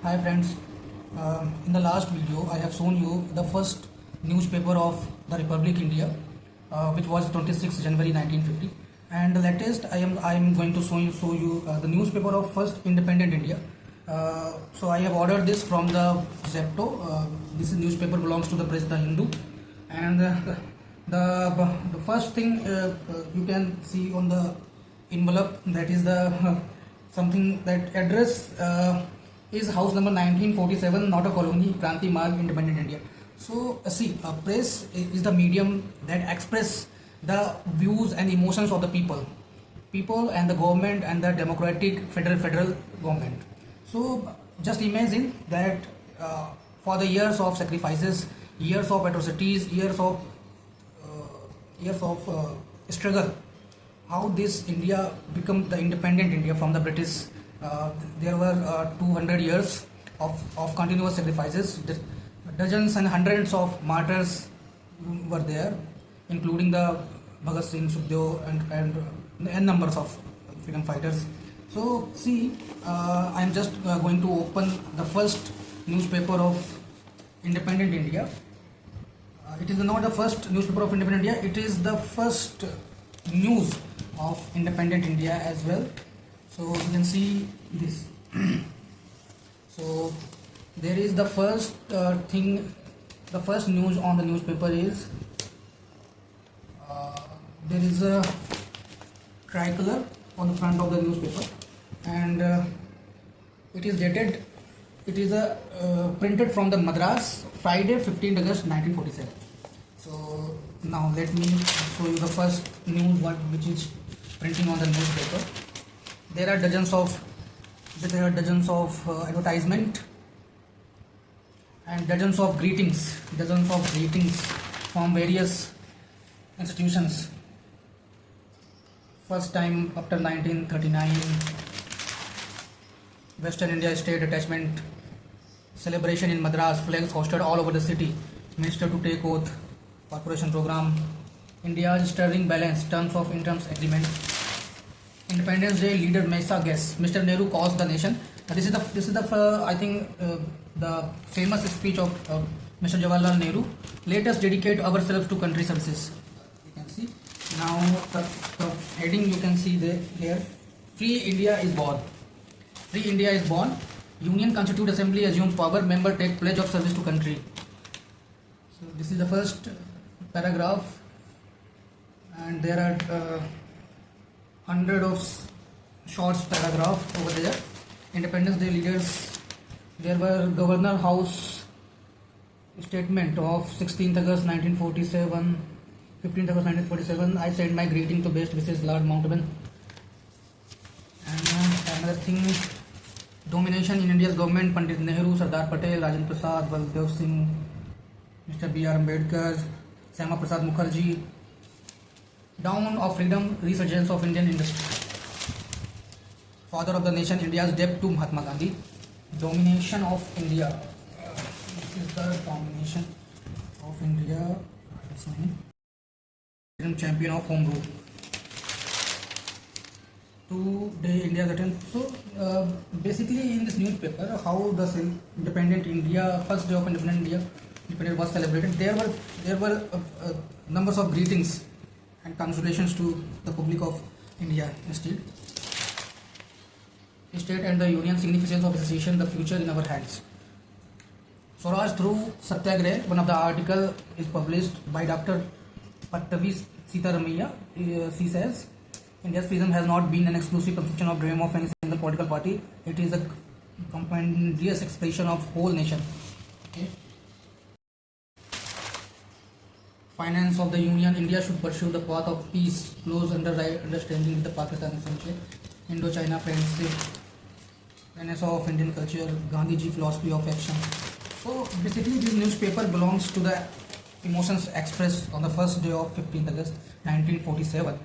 Hi friends, in the last video I have shown you the first newspaper of the Republic India, which was 26 January 1950, and the latest I am going to show you the newspaper of first independent India. So I have ordered this from the Zepto. This newspaper belongs to the press The Hindu, and the first thing you can see on the envelope, that is the something that address is house number 1947, not a colony, Kranti Marg, Independent India. So see, press is the medium that express the views and emotions of the people and the government and the democratic federal government. So just imagine that for the years of sacrifices, years of atrocities, years of struggle, how this India become the independent India from the British. There were 200 years of continuous sacrifices. Dozens and hundreds of martyrs were there, including the Bhagat Singh, Sukhdev, and numbers of freedom fighters. So see, I am just going to open the first newspaper of independent India. It is not the first newspaper of independent India, it is the first news of independent India as well. So you can see this. So there is the first thing, the first news on the newspaper is there is a tricolor on the front of the newspaper, and it is dated, it is printed from the Madras, Friday 15th August 1947. So now let me show you the first news which is printing on the newspaper. There are dozens of advertisement and dozens of greetings from various institutions. First time after 1939, Western India State Detachment celebration in Madras, flags hosted all over the city, minister to take oath, corporation program, India's sterling balance, terms of interims agreement, Independence Day leader Mesa guest, Mr. Nehru calls the nation. This is the I think the famous speech of Mr. Jawaharlal Nehru. Let us dedicate ourselves to country services. You can see now the heading, you can see here. Free India is born. Free India is born. Union Constitute Assembly assumes power. Member take pledge of service to country. So this is the first paragraph, and there are hundred of short paragraph over there. Independence Day leaders, there were Governor House statement of 16th August 1947, 15th August 1947. I send my greeting to best wishes Lord Mountbatten. And another thing, domination in India's government, Pandit Nehru, Sardar Patel, Rajendra Prasad, Baldev Singh, Mr. B.R. Ambedkar, Syama Prasad Mukherjee. Dawn of freedom, resurgence of Indian industry. Father of the nation, India's debt to Mahatma Gandhi. Domination of India. This is the domination of India. Champion of home rule. Today India attend. So basically in this newspaper, how the independent India, first day of independent India, independence was celebrated. There were numbers of greetings and congratulations to the public of India state and the union, significance of association, the future in our hands. Swaraj through Satyagrah, one of the article is published by Dr. Pattavi Sitaramaiah. She says, India's freedom has not been an exclusive conception of dream of any single political party. It is a compendious expression of whole nation. Okay. Finance of the Union, India should pursue the path of peace, close understanding with the Pakistan, essentially. Indo-China friendship, Renaissance of Indian culture, Gandhiji philosophy of action. So basically this newspaper belongs to the emotions expressed on the first day of 15th August 1947.